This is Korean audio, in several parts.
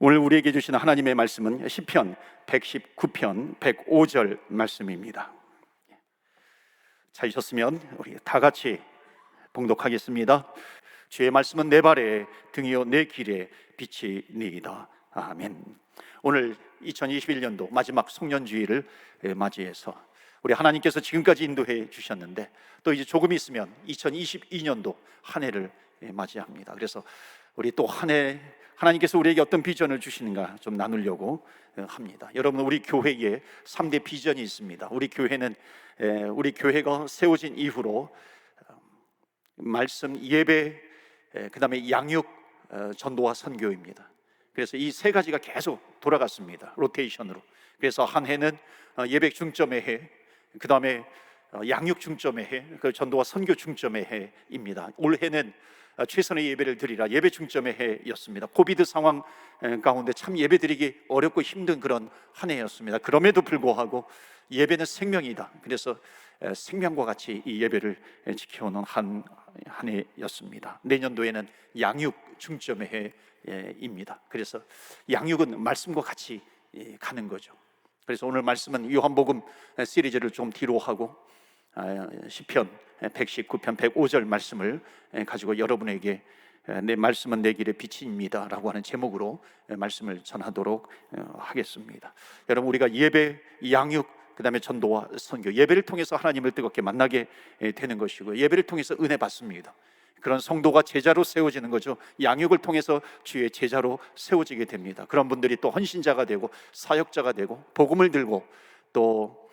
오늘 우리에게 주시는 하나님의 말씀은 시편 119편 105절 말씀입니다. 찾으셨으면 우리 다 같이 봉독하겠습니다. 주의 말씀은 내 발에 등이요 내 길에 빛이니이다. 아멘. 오늘 2021년도 마지막 송년주일을 맞이해서 우리 하나님께서 지금까지 인도해 주셨는데 또 이제 조금 있으면 2022년도 한 해를 맞이합니다. 그래서 우리 또 한 해 하나님께서 우리에게 어떤 비전을 주시는가 좀 나누려고 합니다. 여러분, 우리 교회에 3대 비전이 있습니다. 우리 교회는 우리 교회가 세워진 이후로 말씀, 예배, 그 다음에 양육, 전도와 선교입니다. 그래서 이 세 가지가 계속 돌아갔습니다. 로테이션으로. 그래서 한 해는 예배 중점의 해, 그 다음에 양육 중점의 해, 그 전도와 선교 중점의 해입니다. 올해는 최선의 예배를 드리라, 예배 중점의 해였습니다. 코비드 상황 가운데 참 예배드리기 어렵고 힘든 그런 한 해였습니다. 그럼에도 불구하고 예배는 생명이다. 그래서 생명과 같이 이 예배를 지켜오는 한 해였습니다. 내년도에는 양육 중점의 해입니다. 그래서 양육은 말씀과 같이 가는 거죠. 그래서 오늘 말씀은 요한복음 시리즈를 좀 뒤로 하고 시편 119편 105절 말씀을 가지고 여러분에게 내 말씀은 내 길의 빛입니다 라고 하는 제목으로 말씀을 전하도록 하겠습니다. 여러분, 우리가 예배, 양육, 그 다음에 전도와 선교, 예배를 통해서 하나님을 뜨겁게 만나게 되는 것이고, 예배를 통해서 은혜 받습니다. 그런 성도가 제자로 세워지는 거죠. 양육을 통해서 주의 제자로 세워지게 됩니다. 그런 분들이 또 헌신자가 되고 사역자가 되고 복음을 들고 또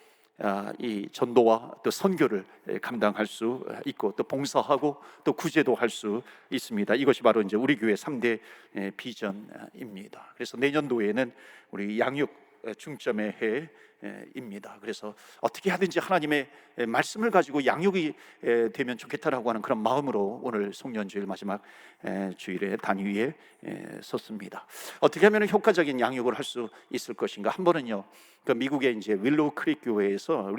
이 전도와 또 선교를 감당할 수 있고 또 봉사하고 또 구제도 할 수 있습니다. 이것이 바로 이제 우리 교회 3대 비전입니다. 그래서 내년도에는 우리 양육 중점의 해입니다. 그래서 어떻게 하든지 하나님의 말씀을 가지고 양육이 되면 좋겠다라고 하는 그런 마음으로 오늘 송년주일 마지막 주일에 단위에 섰습니다. 어떻게 하면 효과적인 양육을 할 수 있을 것인가? 한 번은요, 그 미국의 이제 윌로우 크릭 교회에서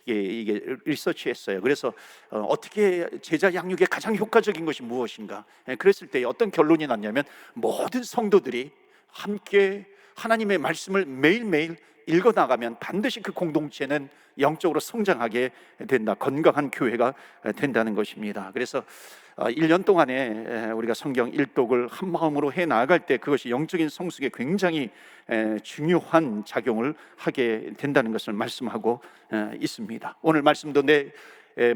이게 리서치했어요. 그래서 어떻게 제자 양육에 가장 효과적인 것이 무엇인가? 그랬을 때 어떤 결론이 났냐면 모든 성도들이 함께 하나님의 말씀을 매일매일 읽어나가면 반드시 그 공동체는 영적으로 성장하게 된다, 건강한 교회가 된다는 것입니다. 그래서 1년 동안에 우리가 성경 일독을 한 마음으로 해 나아갈 때 그것이 영적인 성숙에 굉장히 중요한 작용을 하게 된다는 것을 말씀하고 있습니다. 오늘 말씀도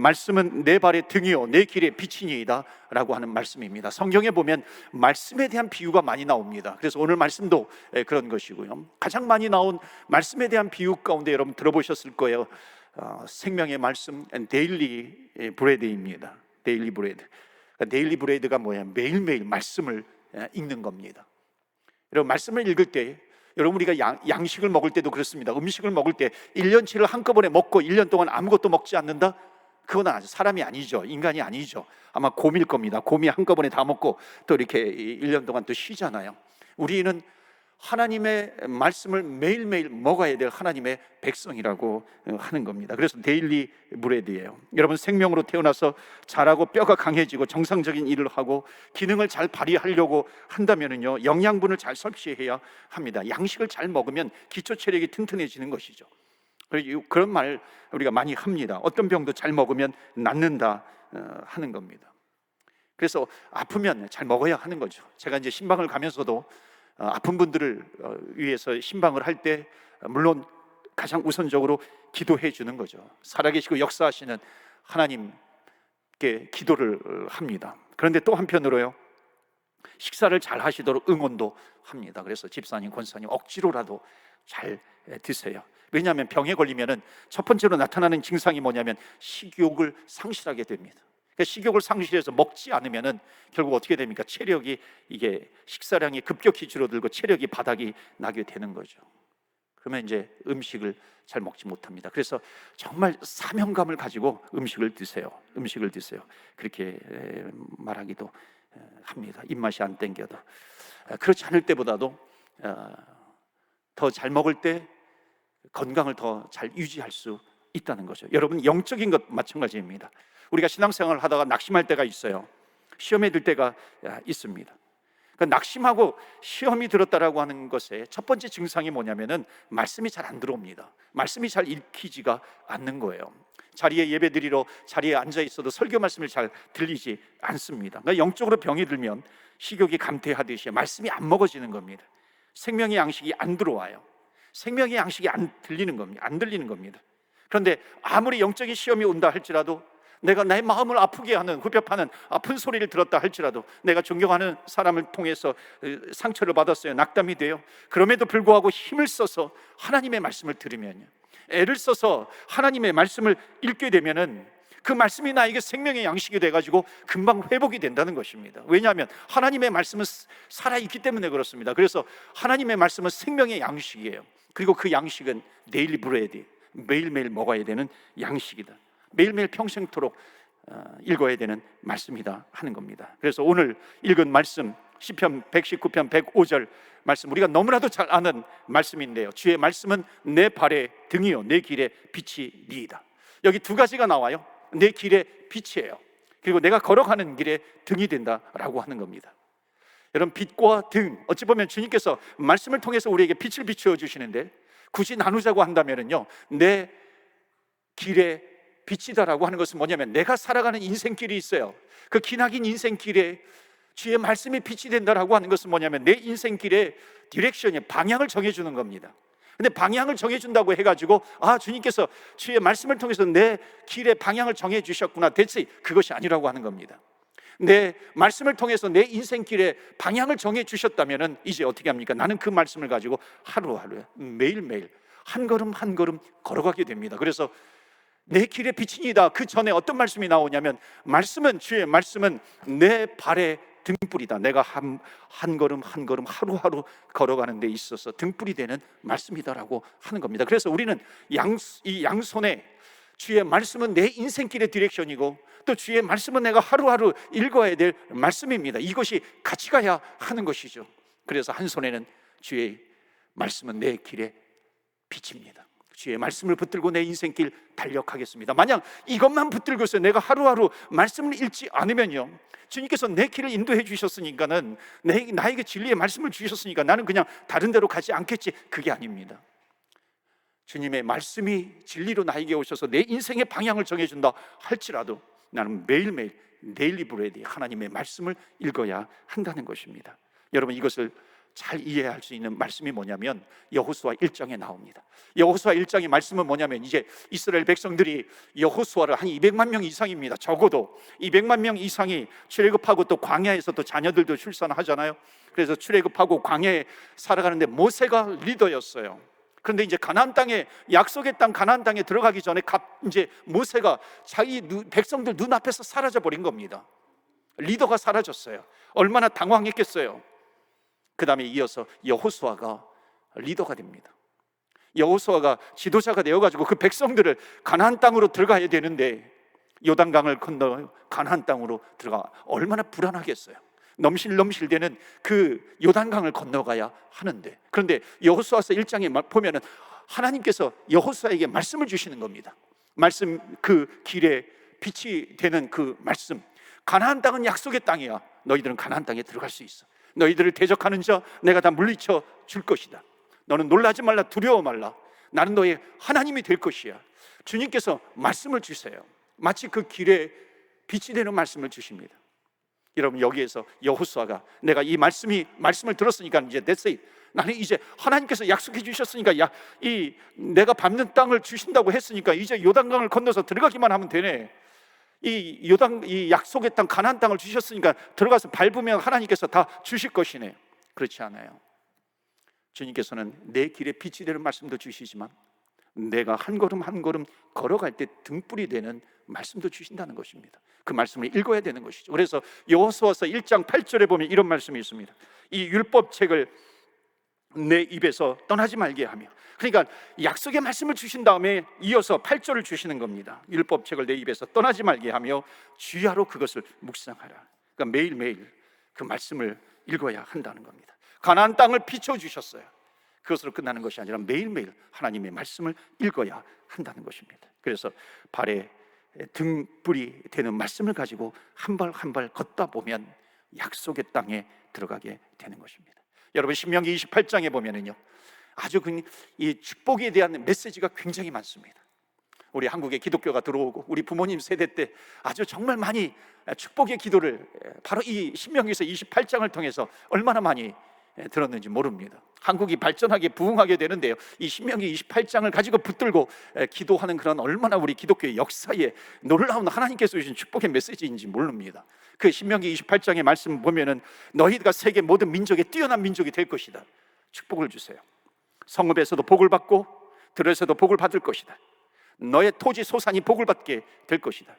말씀은 내 발의 등이요 내 길의 빛이니이다 라고 하는 말씀입니다. 성경에 보면 말씀에 대한 비유가 많이 나옵니다. 그래서 오늘 말씀도 그런 것이고요. 가장 많이 나온 말씀에 대한 비유 가운데 여러분 들어보셨을 거예요. 생명의 말씀, 데일리 브레드입니다. 데일리 브레드. 데일리 브레드가 뭐예요? 매일매일 말씀을 읽는 겁니다. 여러분, 말씀을 읽을 때 여러분, 우리가 양식을 먹을 때도 그렇습니다. 음식을 먹을 때 1년치를 한꺼번에 먹고 1년 동안 아무것도 먹지 않는다? 그건 사람이 아니죠. 인간이 아니죠. 아마 곰일 겁니다. 곰이 한꺼번에 다 먹고 또 이렇게 1년 동안 또 쉬잖아요. 우리는 하나님의 말씀을 매일매일 먹어야 될 하나님의 백성이라고 하는 겁니다. 그래서 데일리 브레드예요. 여러분, 생명으로 태어나서 자라고 뼈가 강해지고 정상적인 일을 하고 기능을 잘 발휘하려고 한다면요, 영양분을 잘 섭취해야 합니다. 양식을 잘 먹으면 기초 체력이 튼튼해지는 것이죠. 그런 말 우리가 많이 합니다. 어떤 병도 잘 먹으면 낫는다 하는 겁니다. 그래서 아프면 잘 먹어야 하는 거죠. 제가 이제 신방을 가면서도 아픈 분들을 위해서 신방을 할 때 물론 가장 우선적으로 기도해 주는 거죠. 살아계시고 역사하시는 하나님께 기도를 합니다. 그런데 또 한편으로요, 식사를 잘 하시도록 응원도 합니다. 그래서 집사님, 권사님 억지로라도 잘 드세요. 왜냐하면 병에 걸리면은 첫 번째로 나타나는 증상이 뭐냐면 식욕을 상실하게 됩니다. 그러니까 식욕을 상실해서 먹지 않으면은 결국 어떻게 됩니까? 체력이, 이게 식사량이 급격히 줄어들고 체력이 바닥이 나게 되는 거죠. 그러면 이제 음식을 잘 먹지 못합니다. 그래서 정말 사명감을 가지고 음식을 드세요. 음식을 드세요. 그렇게 말하기도 합니다. 입맛이 안 땡겨도. 그렇지 않을 때보다도 더 잘 먹을 때 건강을 더 잘 유지할 수 있다는 거죠. 여러분, 영적인 것 마찬가지입니다. 우리가 신앙생활을 하다가 낙심할 때가 있어요. 시험에 들 때가 있습니다. 그러니까 낙심하고 시험이 들었다라고 하는 것의 첫 번째 증상이 뭐냐면은 말씀이 잘 안 들어옵니다. 말씀이 잘 읽히지가 않는 거예요. 자리에 예배드리러 자리에 앉아 있어도 설교 말씀을 잘 들리지 않습니다. 그러니까 영적으로 병이 들면 식욕이 감퇴하듯이 말씀이 안 먹어지는 겁니다. 생명의 양식이 안 들어와요. 생명의 양식이 안 들리는 겁니다. 안 들리는 겁니다. 그런데 아무리 영적인 시험이 온다 할지라도, 내가 나의 마음을 아프게 하는 후벼파는 아픈 소리를 들었다 할지라도, 내가 존경하는 사람을 통해서 상처를 받았어요. 낙담이 돼요. 그럼에도 불구하고 힘을 써서 하나님의 말씀을 들으면요, 애를 써서 하나님의 말씀을 읽게 되면은 그 말씀이 나에게 생명의 양식이 돼가지고 금방 회복이 된다는 것입니다. 왜냐하면 하나님의 말씀은 살아있기 때문에 그렇습니다. 그래서 하나님의 말씀은 생명의 양식이에요. 그리고 그 양식은 데일리 브레드, 매일매일 먹어야 되는 양식이다. 매일매일 평생토록 읽어야 되는 말씀이다 하는 겁니다. 그래서 오늘 읽은 말씀, 시편 119편 105절 말씀, 우리가 너무나도 잘 아는 말씀인데요, 주의 말씀은 내 발의 등이요 내 길의 빛이니이다. 여기 두 가지가 나와요. 내 길의 빛이에요. 그리고 내가 걸어가는 길에 등이 된다라고 하는 겁니다. 여러분, 빛과 등, 어찌 보면 주님께서 말씀을 통해서 우리에게 빛을 비추어 주시는데, 굳이 나누자고 한다면요, 내 길에 빛이다라고 하는 것은 뭐냐면, 내가 살아가는 인생길이 있어요. 그 기나긴 인생길에 주의 말씀이 빛이 된다라고 하는 것은 뭐냐면, 내 인생길의 디렉션이, 방향을 정해주는 겁니다. 근데 방향을 정해준다고 해가지고 주님께서 주의 말씀을 통해서 내 길의 방향을 정해주셨구나, 대체 그것이 아니라고 하는 겁니다. 내 말씀을 통해서 내 인생길의 방향을 정해주셨다면 이제 어떻게 합니까? 나는 그 말씀을 가지고 하루하루 매일매일 한 걸음 한 걸음 걸어가게 됩니다. 그래서 내 길의 빛이니다, 그 전에 어떤 말씀이 나오냐면, 주의 말씀은 내 발의 등불이다. 내가 한 걸음 한 걸음 하루하루 걸어가는 데 있어서 등불이 되는 말씀이다라고 하는 겁니다. 그래서 우리는 이 양손에 주의 말씀은 내 인생길의 디렉션이고, 또 주의 말씀은 내가 하루하루 읽어야 될 말씀입니다. 이것이 같이 가야 하는 것이죠. 그래서 한 손에는 주의 말씀은 내 길의 빛입니다. 주의 말씀을 붙들고 내 인생길 달려가겠습니다. 만약 이것만 붙들고서 내가 하루하루 말씀을 읽지 않으면요, 주님께서 내 길을 인도해 주셨으니까는, 나에게 진리의 말씀을 주셨으니까 나는 그냥 다른 데로 가지 않겠지, 그게 아닙니다. 주님의 말씀이 진리로 나에게 오셔서 내 인생의 방향을 정해준다 할지라도 나는 매일매일 데일리 브레드, 하나님의 말씀을 읽어야 한다는 것입니다. 여러분, 이것을 잘 이해할 수 있는 말씀이 뭐냐면 여호수아 1장에 나옵니다. 여호수아 1장의 말씀은 뭐냐면, 이제 이스라엘 백성들이 여호수아를 한 200만 명 이상입니다. 적어도 200만 명 이상이 출애굽하고, 또 광야에서 또 자녀들도 출산하잖아요. 그래서 출애굽하고 광야에 살아가는데 모세가 리더였어요. 그런데 이제 가나안 땅에, 약속의 땅 가나안 땅에 들어가기 전에 이제 모세가 자기 백성들 눈앞에서 사라져 버린 겁니다. 리더가 사라졌어요. 얼마나 당황했겠어요. 그 다음에 이어서 여호수아가 리더가 됩니다. 여호수아가 지도자가 되어가지고 그 백성들을 가나안 땅으로 들어가야 되는데, 요단강을 건너 가나안 땅으로 들어가, 얼마나 불안하겠어요. 넘실넘실대는 그 요단강을 건너가야 하는데, 그런데 여호수아서 1장에 보면은 하나님께서 여호수아에게 말씀을 주시는 겁니다. 말씀, 그 길에 빛이 되는 그 말씀, 가나안 땅은 약속의 땅이야. 너희들은 가나안 땅에 들어갈 수 있어. 너희들을 대적하는 자 내가 다 물리쳐 줄 것이다. 너는 놀라지 말라, 두려워 말라. 나는 너의 하나님이 될 것이야. 주님께서 말씀을 주세요. 마치 그 길에 빛이 되는 말씀을 주십니다. 여러분, 여기에서 여호수아가, 내가 이 말씀을 들었으니까 이제 that's it. 나는 이제 하나님께서 약속해 주셨으니까, 내가 밟는 땅을 주신다고 했으니까 이제 요단강을 건너서 들어가기만 하면 되네. 이 약속의 땅 가나안 땅을 주셨으니까 들어가서 밟으면 하나님께서 다 주실 것이네. 그렇지 않아요. 주님께서는 내 길에 빛이 되는 말씀도 주시지만, 내가 한 걸음 한 걸음 걸어갈 때 등불이 되는 말씀도 주신다는 것입니다. 그 말씀을 읽어야 되는 것이죠. 그래서 여호수아서 1장 8절에 보면 이런 말씀이 있습니다. 이 율법책을 내 입에서 떠나지 말게 하며, 그러니까 약속의 말씀을 주신 다음에 이어서 8절을 주시는 겁니다. 율법책을 내 입에서 떠나지 말게 하며 주야로 그것을 묵상하라. 그러니까 매일매일 그 말씀을 읽어야 한다는 겁니다. 가나안 땅을 비춰주셨어요. 그것으로 끝나는 것이 아니라 매일매일 하나님의 말씀을 읽어야 한다는 것입니다. 그래서 발에 등불이 되는 말씀을 가지고 한 발 한 발 걷다 보면 약속의 땅에 들어가게 되는 것입니다. 여러분, 신명기 28장에 보면은요, 아주 이 축복에 대한 메시지가 굉장히 많습니다. 우리 한국에 기독교가 들어오고 우리 부모님 세대 때 아주 정말 많이 축복의 기도를 바로 이 신명기서 28장을 통해서 얼마나 많이 들었는지 모릅니다. 한국이 발전하게 부흥하게 되는데요, 이 신명기 28장을 가지고 붙들고 기도하는 그런 얼마나 우리 기독교의 역사에 놀라운 하나님께서 주신 축복의 메시지인지 모릅니다. 그 신명기 28장의 말씀 보면은 너희가 세계 모든 민족에 뛰어난 민족이 될 것이다. 축복을 주세요. 성읍에서도 복을 받고 들에서도 복을 받을 것이다. 너의 토지 소산이 복을 받게 될 것이다.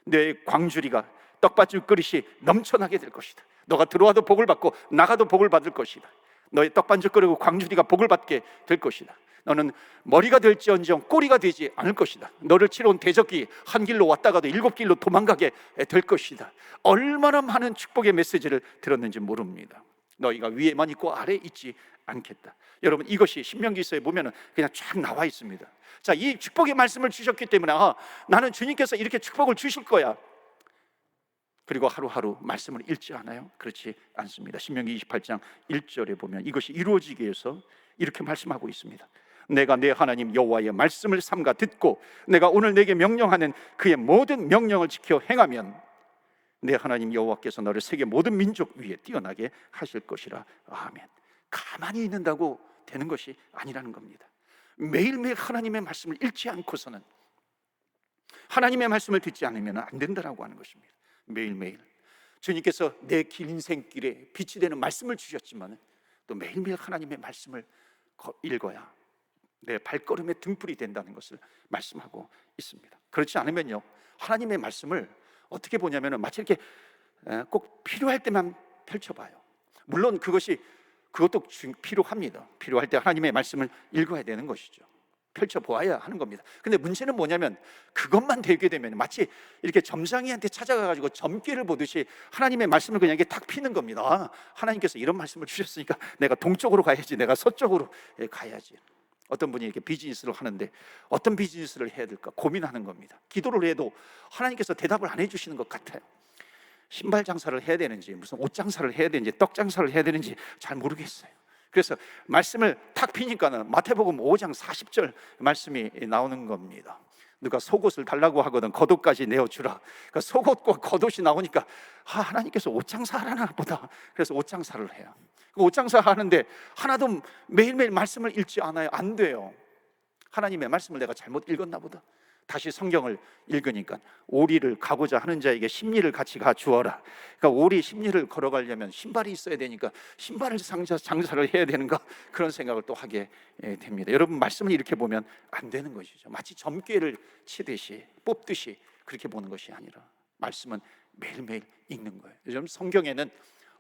너의 광주리가 떡받침 그릇이 넘쳐나게 될 것이다. 너가 들어와도 복을 받고 나가도 복을 받을 것이다. 너의 떡반죽 그릇 광주리가 복을 받게 될 것이다. 너는 머리가 될지언정 꼬리가 되지 않을 것이다. 너를 치러 온 대적이 한 길로 왔다가도 7길로 도망가게 될 것이다. 얼마나 많은 축복의 메시지를 들었는지 모릅니다. 너희가 위에만 있고 아래에 있지 않겠다. 여러분, 이것이 신명기서에 보면 그냥 쫙 나와 있습니다. 자, 이 축복의 말씀을 주셨기 때문에 나는 주님께서 이렇게 축복을 주실 거야. 그리고 하루하루 말씀을 읽지 않아요? 그렇지 않습니다. 신명기 28장 1절에 보면 이것이 이루어지기 위해서 이렇게 말씀하고 있습니다. 내가 내 하나님 여호와의 말씀을 삼가 듣고 내가 오늘 내게 명령하는 그의 모든 명령을 지켜 행하면 내 하나님 여호와께서 너를 세계 모든 민족 위에 뛰어나게 하실 것이라. 아멘. 가만히 있는다고 되는 것이 아니라는 겁니다. 매일매일 하나님의 말씀을 읽지 않고서는, 하나님의 말씀을 듣지 않으면 안 된다라고 하는 것입니다. 매일매일 주님께서 내 길 인생길에 빛이 되는 말씀을 주셨지만 또 매일매일 하나님의 말씀을 읽어야 내 발걸음의 등불이 된다는 것을 말씀하고 있습니다. 그렇지 않으면요, 하나님의 말씀을 어떻게 보냐면 마치 이렇게 꼭 필요할 때만 펼쳐봐요. 물론 그것도 필요합니다. 필요할 때 하나님의 말씀을 읽어야 되는 것이죠. 펼쳐보아야 하는 겁니다. 근데 문제는 뭐냐면 그것만 되게 되면 마치 이렇게 점장이한테 찾아가가지고 점괘를 보듯이 하나님의 말씀을 그냥 이렇게 탁 피는 겁니다. 하나님께서 이런 말씀을 주셨으니까 내가 동쪽으로 가야지, 내가 서쪽으로 가야지. 어떤 분이 이렇게 비즈니스를 하는데 어떤 비즈니스를 해야 될까 고민하는 겁니다. 기도를 해도 하나님께서 대답을 안 해주시는 것 같아요. 신발 장사를 해야 되는지 무슨 옷 장사를 해야 되는지 떡 장사를 해야 되는지 잘 모르겠어요. 그래서 말씀을 탁 피니까는 마태복음 5장 40절 말씀이 나오는 겁니다. 누가 속옷을 달라고 하거든 겉옷까지 내어주라. 그러니까 속옷과 겉옷이 나오니까 하나님께서 옷 장사하나 보다. 그래서 옷 장사를 해요. 옷 장사하는데 하나도 매일매일 말씀을 읽지 않아요. 안 돼요. 하나님의 말씀을 내가 잘못 읽었나 보다. 다시 성경을 읽으니까 오리를 가고자 하는 자에게 심리를 같이 가주어라. 그러니까 오리 심리를 걸어가려면 신발이 있어야 되니까 신발을 장사를 해야 되는가, 그런 생각을 또 하게 됩니다. 여러분, 말씀을 이렇게 보면 안 되는 것이죠. 마치 점괘를 치듯이 뽑듯이 그렇게 보는 것이 아니라 말씀은 매일매일 읽는 거예요. 요즘 성경에는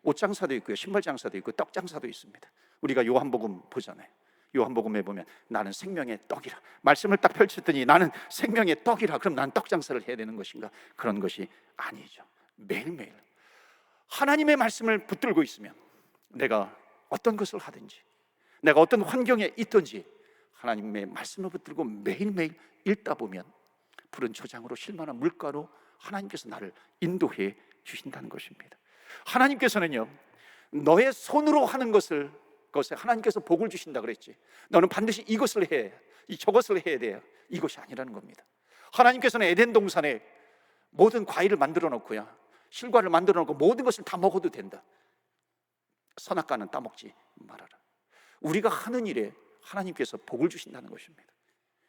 옷 장사도 있고요, 신발 장사도 있고 떡 장사도 있습니다. 우리가 요한복음 보잖아요. 요한복음에 보면 나는 생명의 떡이라, 말씀을 딱 펼쳤더니 나는 생명의 떡이라. 그럼 나는 떡 장사를 해야 되는 것인가? 그런 것이 아니죠. 매일매일 하나님의 말씀을 붙들고 있으면 내가 어떤 것을 하든지, 내가 어떤 환경에 있든지 하나님의 말씀을 붙들고 매일매일 읽다 보면 푸른 초장으로 실만한 물가로 하나님께서 나를 인도해 주신다는 것입니다. 하나님께서는요, 너의 손으로 하는 것에 하나님께서 복을 주신다 그랬지. 너는 반드시 이것을 해, 저것을 해야 돼요. 이것이 아니라는 겁니다. 하나님께서는 에덴 동산에 모든 과일을 만들어 놓고요, 실과를 만들어 놓고 모든 것을 다 먹어도 된다. 선악과는 따먹지 말아라. 우리가 하는 일에 하나님께서 복을 주신다는 것입니다.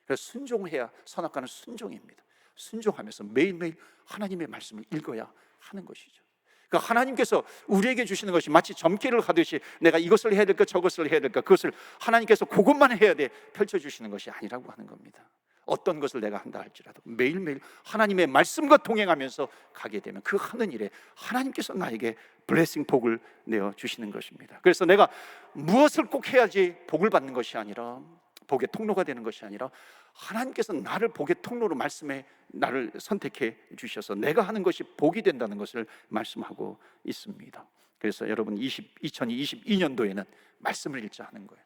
그래서 순종해야, 선악과는 순종입니다. 순종하면서 매일매일 하나님의 말씀을 읽어야 하는 것이죠. 그러니까 하나님께서 우리에게 주시는 것이 마치 점괘를 하듯이 내가 이것을 해야 될까 저것을 해야 될까, 그것을 하나님께서 그것만 해야 돼 펼쳐주시는 것이 아니라고 하는 겁니다. 어떤 것을 내가 한다 할지라도 매일매일 하나님의 말씀과 동행하면서 가게 되면 그 하는 일에 하나님께서 나에게 블레싱, 복을 내어주시는 것입니다. 그래서 내가 무엇을 꼭 해야지 복을 받는 것이 아니라, 복의 통로가 되는 것이 아니라 하나님께서 나를 복의 통로로 말씀에 나를 선택해 주셔서 내가 하는 것이 복이 된다는 것을 말씀하고 있습니다. 그래서 여러분, 2022년도에는 말씀을 읽자 하는 거예요.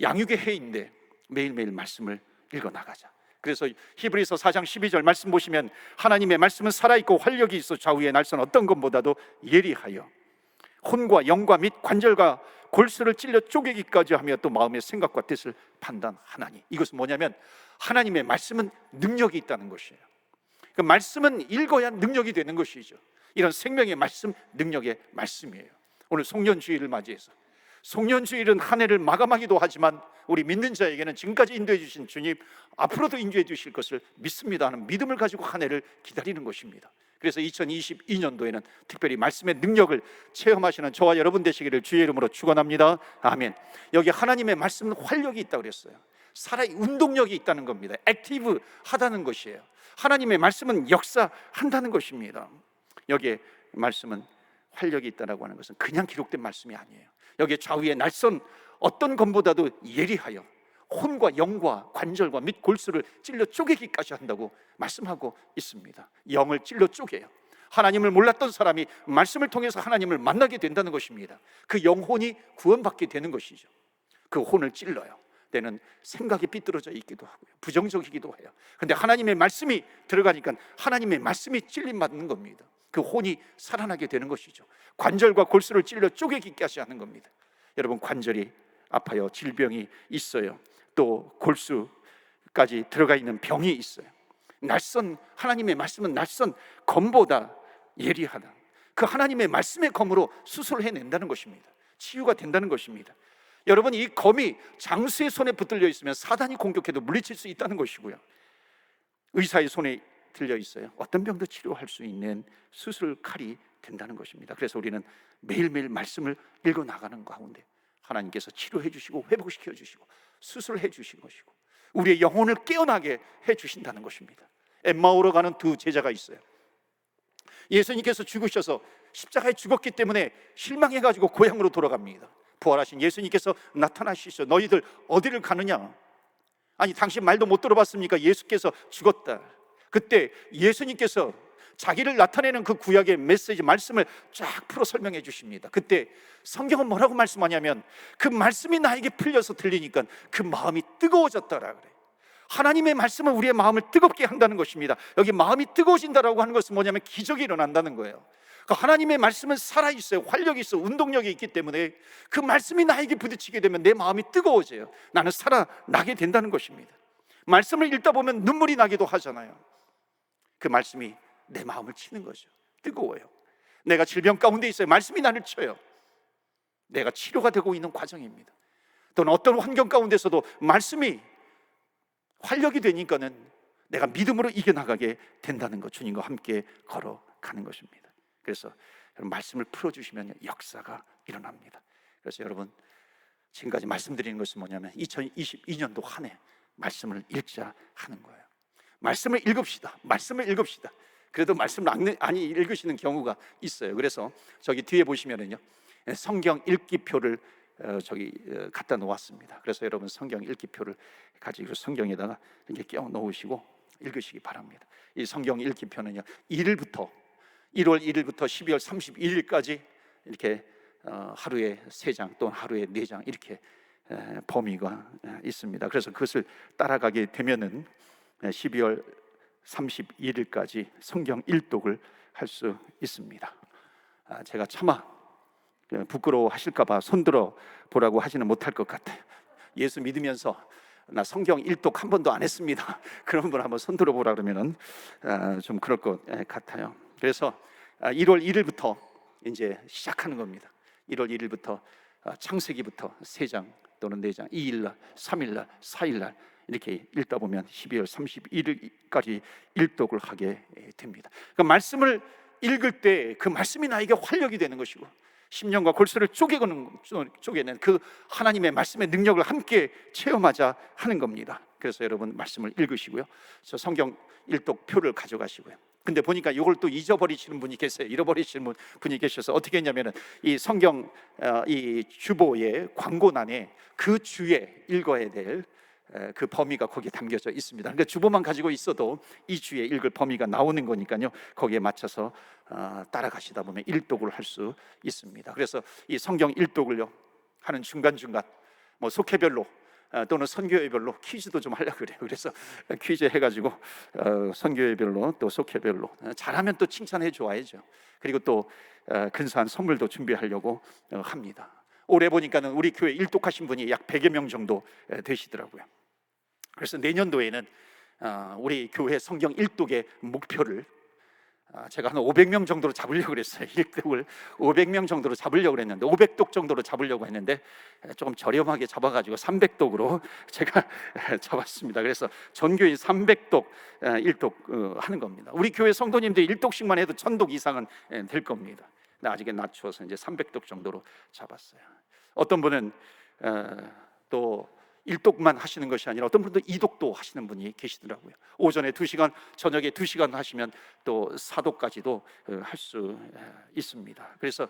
양육의 해인데 매일매일 말씀을 읽어나가자. 그래서 히브리서 4장 12절 말씀 보시면 하나님의 말씀은 살아있고 활력이 있어 좌우의 날선 어떤 것보다도 예리하여 혼과 영과 및 관절과 골수를 찔러 쪼개기까지 하며 또 마음의 생각과 뜻을 판단하나니. 이것은 뭐냐면 하나님의 말씀은 능력이 있다는 것이에요. 그 말씀은 읽어야 능력이 되는 것이죠. 이런 생명의 말씀, 능력의 말씀이에요. 오늘 송년주일을 맞이해서, 송년주일은 한 해를 마감하기도 하지만 우리 믿는 자에게는 지금까지 인도해 주신 주님 앞으로도 인도해 주실 것을 믿습니다 하는 믿음을 가지고 한 해를 기다리는 것입니다. 그래서 2022년도에는 특별히 말씀의 능력을 체험하시는 저와 여러분 되시기를 주의 이름으로 축원합니다. 아멘. 여기 하나님의 말씀은 활력이 있다고 그랬어요. 살아의 운동력이 있다는 겁니다. 액티브하다는 것이에요. 하나님의 말씀은 역사한다는 것입니다. 여기에 말씀은 활력이 있다라고 하는 것은 그냥 기록된 말씀이 아니에요. 여기에 좌우의 날선 어떤 검보다도 예리하여 혼과 영과 관절과 및 골수를 찔러 쪼개기까지 한다고 말씀하고 있습니다. 영을 찔러 쪼개요. 하나님을 몰랐던 사람이 말씀을 통해서 하나님을 만나게 된다는 것입니다. 그 영혼이 구원받게 되는 것이죠. 그 혼을 찔러요. 때는 생각이 삐뚤어져 있기도 하고요, 부정적이기도 해요. 그런데 하나님의 말씀이 들어가니까 하나님의 말씀이 찔림 받는 겁니다. 그 혼이 살아나게 되는 것이죠. 관절과 골수를 찔러 쪼개기까지 하는 겁니다. 여러분, 관절이 아파요. 질병이 있어요. 또 골수까지 들어가 있는 병이 있어요. 낯선 하나님의 말씀은 낯선 검보다 예리하다. 그 하나님의 말씀의 검으로 수술을 해낸다는 것입니다. 치유가 된다는 것입니다. 여러분, 이 검이 장수의 손에 붙들려 있으면 사단이 공격해도 물리칠 수 있다는 것이고요, 의사의 손에 들려 있어요. 어떤 병도 치료할 수 있는 수술 칼이 된다는 것입니다. 그래서 우리는 매일매일 말씀을 읽어 나가는 가운데 하나님께서 치료해 주시고 회복시켜 주시고 수술해 주신 것이고 우리의 영혼을 깨어나게 해 주신다는 것입니다. 엠마오로 가는 두 제자가 있어요. 예수님께서 죽으셔서 십자가에 죽었기 때문에 실망해가지고 고향으로 돌아갑니다. 부활하신 예수님께서 나타나시죠. 너희들 어디를 가느냐? 아니, 당신 말도 못 들어봤습니까? 예수께서 죽었다. 그때 예수님께서 자기를 나타내는 그 구약의 메시지 말씀을 쫙 풀어 설명해 주십니다. 그때 성경은 뭐라고 말씀하냐면 그 말씀이 나에게 풀려서 들리니까 그 마음이 뜨거워졌다라 그래요. 하나님의 말씀은 우리의 마음을 뜨겁게 한다는 것입니다. 여기 마음이 뜨거워진다라고 하는 것은 뭐냐면 기적이 일어난다는 거예요. 하나님의 말씀은 살아있어요. 활력이 있어, 운동력이 있기 때문에 그 말씀이 나에게 부딪히게 되면 내 마음이 뜨거워져요. 나는 살아나게 된다는 것입니다. 말씀을 읽다 보면 눈물이 나기도 하잖아요. 그 말씀이 내 마음을 치는 거죠. 뜨거워요. 내가 질병 가운데 있어요. 말씀이 나를 쳐요. 내가 치료가 되고 있는 과정입니다. 또는 어떤 환경 가운데서도 말씀이 활력이 되니까는 내가 믿음으로 이겨나가게 된다는 것, 주님과 함께 걸어가는 것입니다. 그래서 말씀을 풀어주시면 역사가 일어납니다. 그래서 여러분, 지금까지 말씀드리는 것은 뭐냐면 2022년도 한 해 말씀을 읽자 하는 거예요. 말씀을 읽읍시다. 말씀을 읽읍시다. 그래도 말씀을 안 읽으시는 경우가 있어요. 그래서 저기 뒤에 보시면은요, 성경 읽기표를 갖다 놓았습니다. 그래서 여러분 성경 읽기표를 가지고 성경에다가 이렇게 껴 넣으시고 읽으시기 바랍니다. 이 성경 읽기표는요, 1월 1일부터 12월 31일까지 이렇게 하루에 3장 또는 하루에 4장 이렇게 범위가 있습니다. 그래서 그것을 따라가게 되면은 12월 31일까지 성경 일독을 할 수 있습니다. 제가 차마 부끄러워하실까봐 손들어 보라고 하지는 못할 것 같아요. 예수 믿으면서 나 성경 일독 한 번도 안 했습니다, 그런 분 한번 손들어 보라 그러면은 좀 그럴 것 같아요. 그래서 1월 1일부터 이제 시작하는 겁니다. 1월 1일부터 창세기부터 3장 또는 4장, 2일날, 3일날, 4일날 이렇게 읽다 보면 12월 31일까지 일독을 하게 됩니다. 그 말씀을 읽을 때 그 말씀이 나에게 활력이 되는 것이고 심령과 골수를 쪼개는 그 하나님의 말씀의 능력을 함께 체험하자 하는 겁니다. 그래서 여러분 말씀을 읽으시고요, 저 성경 일독 표를 가져가시고요. 근데 보니까 이걸 또 잊어버리시는 분이 계세요. 잃어버리시는 분이 계셔서 어떻게 했냐면은 이 성경 이 주보의 광고란에 그 주에 읽어야 될 그 범위가 거기에 담겨져 있습니다. 그러니까 주보만 가지고 있어도 이 주에 읽을 범위가 나오는 거니까요, 거기에 맞춰서 따라가시다 보면 일독을 할 수 있습니다. 그래서 이 성경 일독을요 하는 중간중간 뭐 속회별로 또는 선교회별로 퀴즈도 좀 하려고 그래요. 그래서 퀴즈 해가지고 선교회별로 또 속회별로 잘하면 또 칭찬해 줘야죠. 그리고 또 근사한 선물도 준비하려고 합니다. 올해 보니까는 우리 교회 일독하신 분이 약 100여 명 정도 되시더라고요. 그래서 내년도에는 우리 교회 성경 일독의 목표를 제가 한 500명 정도로 잡으려고 그랬어요. 1독을 500명 정도로 잡으려고 그랬는데 500독 정도로 잡으려고 했는데 조금 저렴하게 잡아가지고 300독으로 제가 잡았습니다. 그래서 전교인 300독 1독 하는 겁니다. 우리 교회 성도님들 1독씩만 해도 1000독 이상은 될 겁니다. 아직은 낮추어서 이제 300독 정도로 잡았어요. 어떤 분은 또 1독만 하시는 것이 아니라 어떤 분도 2독도 하시는 분이 계시더라고요. 오전에 2시간, 저녁에 2시간 하시면 또 4독까지도 할 수 있습니다. 그래서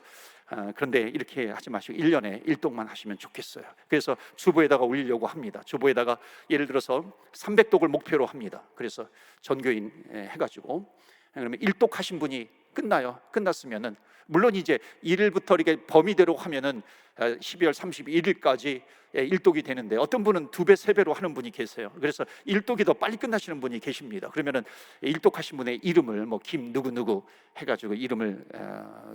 그런데 이렇게 하지 마시고 1년에 1독만 하시면 좋겠어요. 그래서 주보에다가 올리려고 합니다. 주보에다가 예를 들어서 300독을 목표로 합니다. 그래서 전교인 해가지고 그러면 1독 하신 분이 끝나요. 끝났으면은 물론 이제 1일부터 이렇게 범위대로 하면은 12월 31일까지 1독이 되는데 어떤 분은 2배, 3배로 하는 분이 계세요. 그래서 1독이 더 빨리 끝나시는 분이 계십니다. 그러면은 1독하신 분의 이름을 뭐 김 누구누구 해가지고 이름을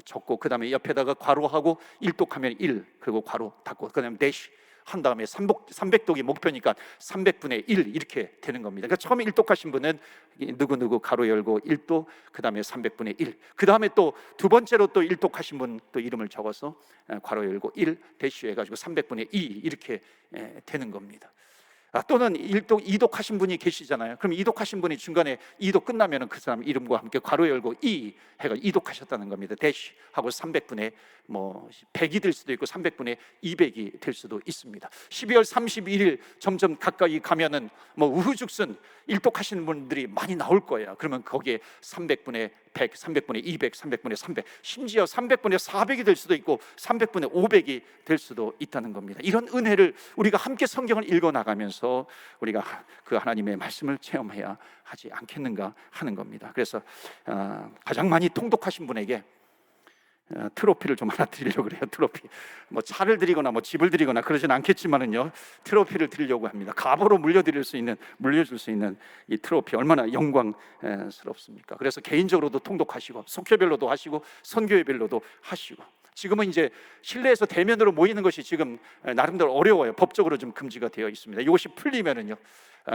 적고 그 다음에 옆에다가 괄호하고 1독하면 1 그리고 괄호 닫고 그 다음에 대시 한 다음에 300독이 목표니까 300분의 1 이렇게 되는 겁니다. 그러니까 처음에 1독하신 분은 누구누구 가로 열고 1독, 그 다음에 300분의 1, 그 다음에 또 두 번째로 또 1독하신 분 또 이름을 적어서 괄호 열고 1 대시 해가지고 300분의 2 이렇게 되는 겁니다. 또는 1독, 2독 하신 분이 계시잖아요. 그럼 2독 하신 분이 중간에 2독 끝나면 그 사람 이름과 함께 괄호 열고 2 해가 2독 하셨다는 겁니다. 대시 하고 300분의 뭐 100이 될 수도 있고 300분의 200이 될 수도 있습니다. 12월 31일 점점 가까이 가면은 뭐 우후죽순 1독 하시는 분들이 많이 나올 거예요. 그러면 거기에 300분의 100, 300분의 200, 300분의 300, 심지어 300분의 400이 될 수도 있고 300분의 500이 될 수도 있다는 겁니다. 이런 은혜를 우리가 함께 성경을 읽어나가면서 우리가 그 하나님의 말씀을 체험해야 하지 않겠는가 하는 겁니다. 그래서 가장 많이 통독하신 분에게 트로피를 좀 하나 드리려고 그래요. 트로피. 뭐 차를 드리거나 뭐 집을 드리거나 그러진 않겠지만은요, 트로피를 드리려고 합니다. 갑오로 물려줄 수 있는 이 트로피 얼마나 영광스럽습니까? 그래서 개인적으로도 통독하시고 속회별로도 하시고 선교회별로도 하시고. 지금은 이제 실내에서 대면으로 모이는 것이 지금 나름대로 어려워요. 법적으로 좀 금지가 되어 있습니다. 이것이 풀리면은요,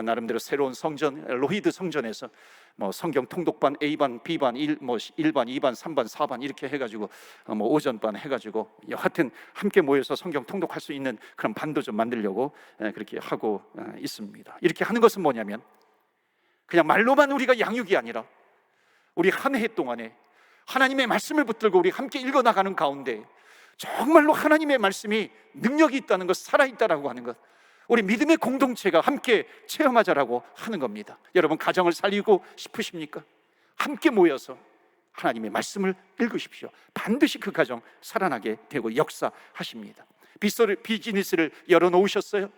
나름대로 새로운 성전, 로히드 성전에서 뭐 성경 통독반 A반, B반, 1반, 2반, 3반, 4반 이렇게 해가지고 뭐 오전반 해가지고 여하튼 함께 모여서 성경 통독할 수 있는 그런 반도 좀 만들려고 그렇게 하고 있습니다. 이렇게 하는 것은 뭐냐면 그냥 말로만 우리가 양육이 아니라 우리 한 해 동안에 하나님의 말씀을 붙들고 우리 함께 읽어나가는 가운데 정말로 하나님의 말씀이 능력이 있다는 것, 살아있다라고 하는 것, 우리 믿음의 공동체가 함께 체험하자라고 하는 겁니다. 여러분 가정을 살리고 싶으십니까? 함께 모여서 하나님의 말씀을 읽으십시오. 반드시 그 가정 살아나게 되고 역사하십니다. 비즈니스를 열어놓으셨어요?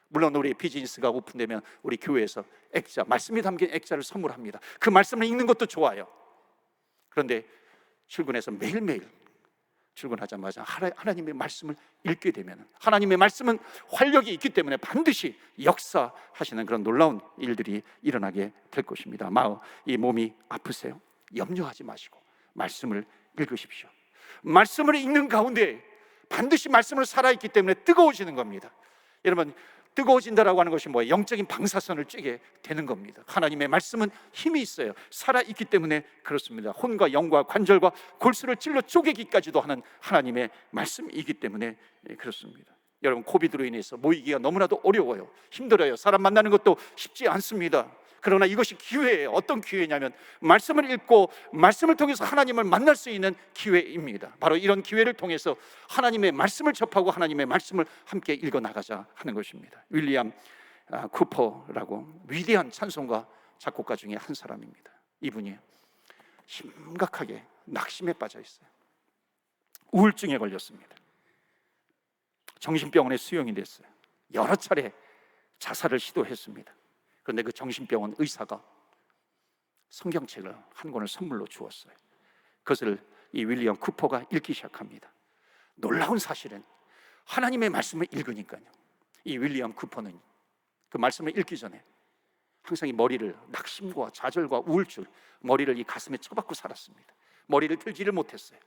물론 우리 비즈니스가 오픈되면 우리 교회에서 액자, 말씀이 담긴 액자를 선물합니다. 그 말씀을 읽는 것도 좋아요. 그런데 출근해서 매일매일 출근하자마자 하나님의 말씀을 읽게 되면 하나님의 말씀은 활력이 있기 때문에 반드시 역사하시는 그런 놀라운 일들이 일어나게 될 것입니다. 이 몸이 아프세요? 염려하지 마시고 말씀을 읽으십시오. 말씀을 읽는 가운데 반드시 말씀을 살아있기 때문에 뜨거워지는 겁니다. 여러분, 뜨거워진다라고 하는 것이 뭐예요? 영적인 방사선을 쬐게 되는 겁니다. 하나님의 말씀은 힘이 있어요. 살아있기 때문에 그렇습니다. 혼과 영과 관절과 골수를 찔러 쪼개기까지도 하는 하나님의 말씀이기 때문에 그렇습니다. 여러분, 코비드로 인해서 모이기가 너무나도 어려워요. 힘들어요. 사람 만나는 것도 쉽지 않습니다. 그러나 이것이 기회예요. 어떤 기회냐면 말씀을 읽고 말씀을 통해서 하나님을 만날 수 있는 기회입니다. 바로 이런 기회를 통해서 하나님의 말씀을 접하고 하나님의 말씀을 함께 읽어나가자 하는 것입니다. 윌리엄 쿠퍼라고 위대한 찬송가 작곡가 중에 한 사람입니다. 이분이 심각하게 낙심에 빠져 있어요. 우울증에 걸렸습니다. 정신병원에 수용이 됐어요. 여러 차례 자살을 시도했습니다. 그런데 그 정신병원 의사가 성경책을 한 권을 선물로 주었어요. 그것을 이 윌리엄 쿠퍼가 읽기 시작합니다. 놀라운 사실은 하나님의 말씀을 읽으니까요, 이 윌리엄 쿠퍼는 그 말씀을 읽기 전에 항상 이 머리를 낙심과 좌절과 우울증, 머리를 이 가슴에 쳐박고 살았습니다. 머리를 들지를 못했어요.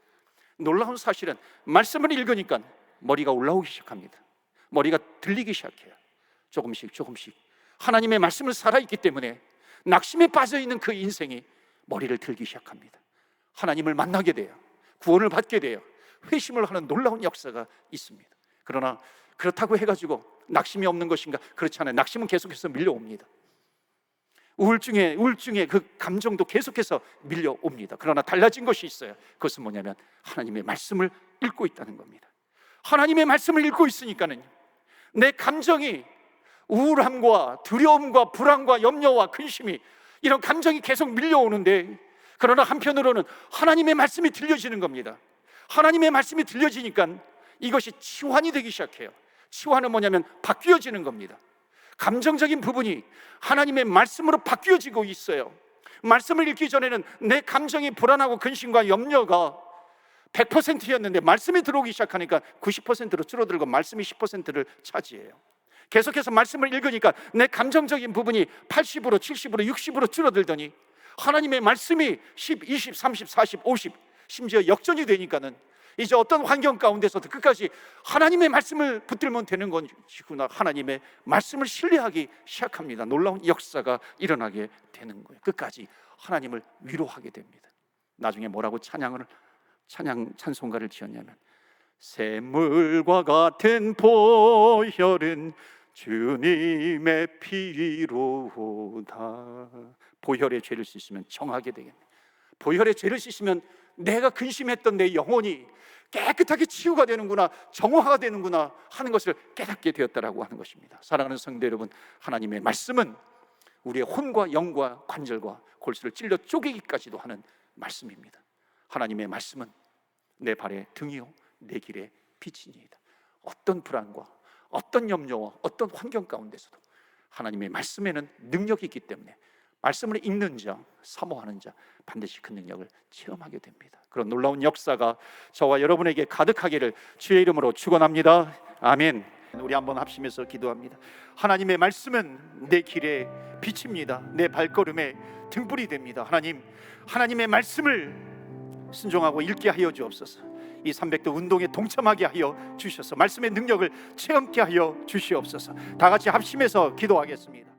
놀라운 사실은 말씀을 읽으니까 머리가 올라오기 시작합니다. 머리가 들리기 시작해요. 조금씩 하나님의 말씀을 살아있기 때문에 낙심에 빠져있는 그 인생이 머리를 들기 시작합니다. 하나님을 만나게 돼요. 구원을 받게 돼요. 회심을 하는 놀라운 역사가 있습니다. 그러나 그렇다고 해가지고 낙심이 없는 것인가? 그렇지 않아요. 낙심은 계속해서 밀려옵니다. 우울증의 그 감정도 계속해서 밀려옵니다. 그러나 달라진 것이 있어요. 그것은 뭐냐면 하나님의 말씀을 읽고 있다는 겁니다. 하나님의 말씀을 읽고 있으니까는 내 감정이 우울함과 두려움과 불안과 염려와 근심이, 이런 감정이 계속 밀려오는데, 그러나 한편으로는 하나님의 말씀이 들려지는 겁니다. 하나님의 말씀이 들려지니까 이것이 치환이 되기 시작해요. 치환은 뭐냐면 바뀌어지는 겁니다. 감정적인 부분이 하나님의 말씀으로 바뀌어지고 있어요. 말씀을 읽기 전에는 내 감정이 불안하고 근심과 염려가 100%였는데 말씀이 들어오기 시작하니까 90%로 줄어들고 말씀이 10%를 차지해요. 계속해서 말씀을 읽으니까 내 감정적인 부분이 80으로 70으로 60으로 줄어들더니 하나님의 말씀이 10, 20, 30, 40, 50 심지어 역전이 되니까는 이제 어떤 환경 가운데서도 끝까지 하나님의 말씀을 붙들면 되는 것이구나, 하나님의 말씀을 신뢰하기 시작합니다. 놀라운 역사가 일어나게 되는 거예요. 끝까지 하나님을 위로하게 됩니다. 나중에 뭐라고 찬송가를 지었냐면, 샘물과 같은 보혈은 주님의 피로다. 보혈의 죄를 씻으면 정하게 되겠네. 보혈의 죄를 씻으면 내가 근심했던 내 영혼이 깨끗하게 치유가 되는구나, 정화가 되는구나 하는 것을 깨닫게 되었다라고 하는 것입니다. 사랑하는 성도 여러분, 하나님의 말씀은 우리의 혼과 영과 관절과 골수를 찔러 쪼개기까지도 하는 말씀입니다. 하나님의 말씀은 내 발의 등이요 내 길의 빛이니이다. 어떤 불안과 어떤 염려와 어떤 환경 가운데서도 하나님의 말씀에는 능력이 있기 때문에 말씀을 읽는 자, 사모하는 자 반드시 그 능력을 체험하게 됩니다. 그런 놀라운 역사가 저와 여러분에게 가득하기를 주의 이름으로 축원합니다. 아멘. 우리 한번 합심해서 기도합니다. 하나님의 말씀은 내 길의 빛입니다. 내 발걸음의 등불이 됩니다. 하나님의 말씀을 순종하고 읽게 하여 주옵소서. 이 300도 운동에 동참하게 하여 주셔서 말씀의 능력을 체험케 하여 주시옵소서. 다 같이 합심해서 기도하겠습니다.